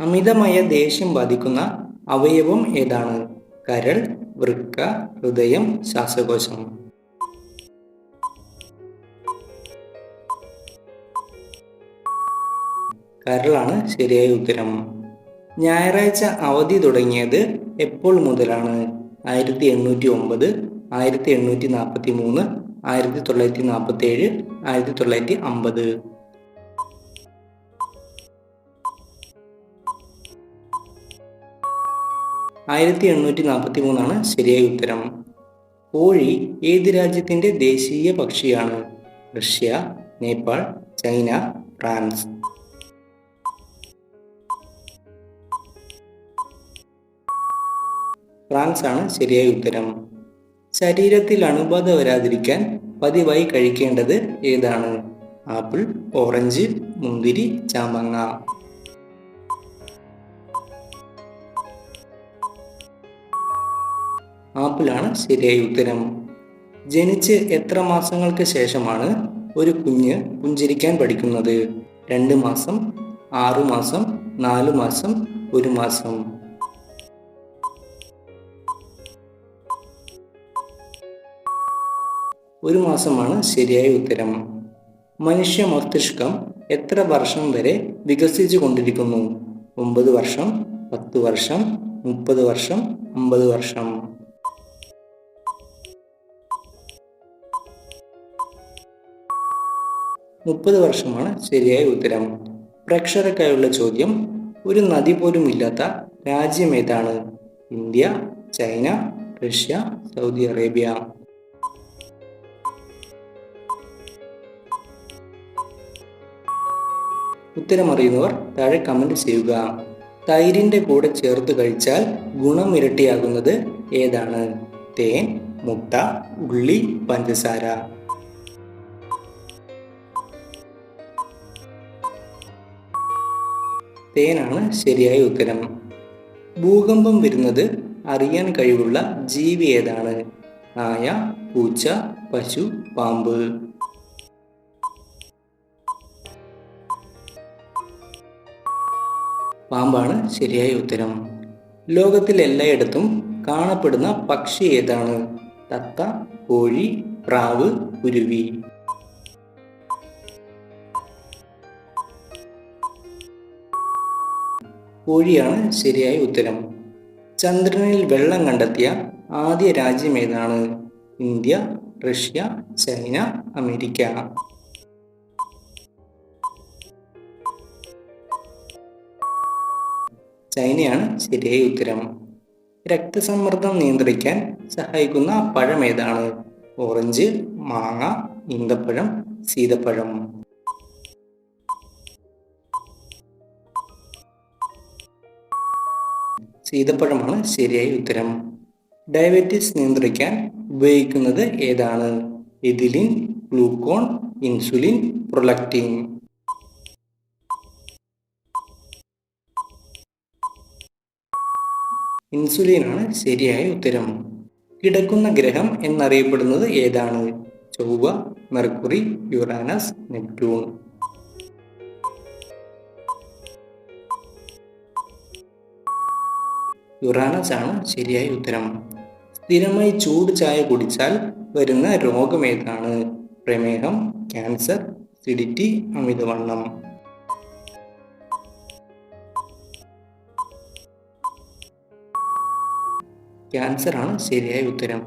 അമിതമായ ദേഷ്യം ബാധിക്കുന്ന അവയവം ഏതാണ്? കരൾ, വൃക്ക, ഹൃദയം, ശ്വാസകോശം. കരളാണ് ശരിയായ ഉത്തരം. ഞായറാഴ്ച അവധി തുടങ്ങിയത് എപ്പോൾ മുതലാണ്? 1809, 1843, 1947, 1950. 1843 ശരിയായ ഉത്തരം. കോഴി ഏത് രാജ്യത്തിൻ്റെ ദേശീയ പക്ഷിയാണ്? Russia, Nepal, China, France. France ആണ് ശരിയായ ഉത്തരം. ശരീരത്തിൽ അണുബാധ വരാതിരിക്കാൻ പതിവായി കഴിക്കേണ്ടത് ഏതാണ്? ആപ്പിൾ, ഓറഞ്ച്, മുന്തിരി, ചാമ്പങ്ങ. ആപ്പിളാണ് ശരിയായ ഉത്തരം. ജനിച്ച് എത്ര മാസങ്ങൾക്ക് ശേഷമാണ് ഒരു കുഞ്ഞ് പുഞ്ചിരിക്കാൻ പഠിക്കുന്നത്? 2 മാസം, 6 മാസം, 4 മാസം, 1 മാസം. 1 മാസമാണ് ശരിയായ ഉത്തരം. മനുഷ്യ മസ്തിഷ്കം എത്ര വർഷം വരെ വികസിച്ചു കൊണ്ടിരിക്കുന്നു? 9 വർഷം, 10 വർഷം, 30 വർഷം, 50 വർഷം. 30 വർഷമാണ് ശരിയായ ഉത്തരം. പ്രേക്ഷകർക്കായുള്ള ചോദ്യം: ഒരു നദി പോലും ഇല്ലാത്ത രാജ്യം ഏതാണ്? India, China, Russia, Saudi Arabia. ഉത്തരമറിയുന്നവർ താഴെ കമന്റ് ചെയ്യുക. തൈരിൻ്റെ കൂടെ ചേർത്ത് കഴിച്ചാൽ ഗുണം ഇരട്ടിയാകുന്നത് ഏതാണ്? തേൻ, മുട്ട, ഉള്ളി, പഞ്ചസാര. തേനാണ് ശരിയായ ഉത്തരം. ഭൂകമ്പം വരുന്നത് അറിയാൻ കഴിവുള്ള ജീവി ഏതാണ്? നായ, പൂച്ച, പശു, പാമ്പ്. പാമ്പാണ് ശരിയായ ഉത്തരം. ലോകത്തിൽ എല്ലായിടത്തും കാണപ്പെടുന്ന പക്ഷി ഏതാണ്? തത്ത, കോഴി, പ്രാവ്, കുരുവി. കോഴിയാണ് ശരിയായ ഉത്തരം. ചന്ദ്രനിൽ വെള്ളം കണ്ടെത്തിയ ആദ്യ രാജ്യം ഏതാണ്? India, Russia, China, America. ചൈനയാണ് ശരിയായ ഉത്തരം. രക്തസമ്മർദ്ദം നിയന്ത്രിക്കാൻ സഹായിക്കുന്ന പഴം ഏതാണ്? ഓറഞ്ച്, മാങ്ങ, ഈന്തപ്പഴം, സീതപ്പഴം. സീതപ്പഴമാണ് ശരിയായ ഉത്തരം. ഡയബറ്റീസ് നിയന്ത്രിക്കാൻ ഉപയോഗിക്കുന്നത് ഏതാണ്? എഥിലിൻ, ഗ്ലൂക്കോൺ, ഇൻസുലിൻ, പ്രൊലക്റ്റിൻ. ഇൻസുലിനാണ് ശരിയായ ഉത്തരം. കിടക്കുന്ന ഗ്രഹം എന്നറിയപ്പെടുന്നത് ഏതാണ്? ചൊവ്വ, മെർക്കുറി, യുറാനസ്, നെപ്റ്റ്യൂൺ. യുറാനസ് ആണ് ശരിയായ ഉത്തരം. സ്ഥിരമായി ചൂട് ചായ കുടിച്ചാൽ വരുന്ന രോഗം ഏതാണ്? പ്രമേഹം, ക്യാൻസർ, അസിഡിറ്റി, അമിതവണ്ണം. ക്യാൻസർ ആണ് ശരിയായ ഉത്തരം.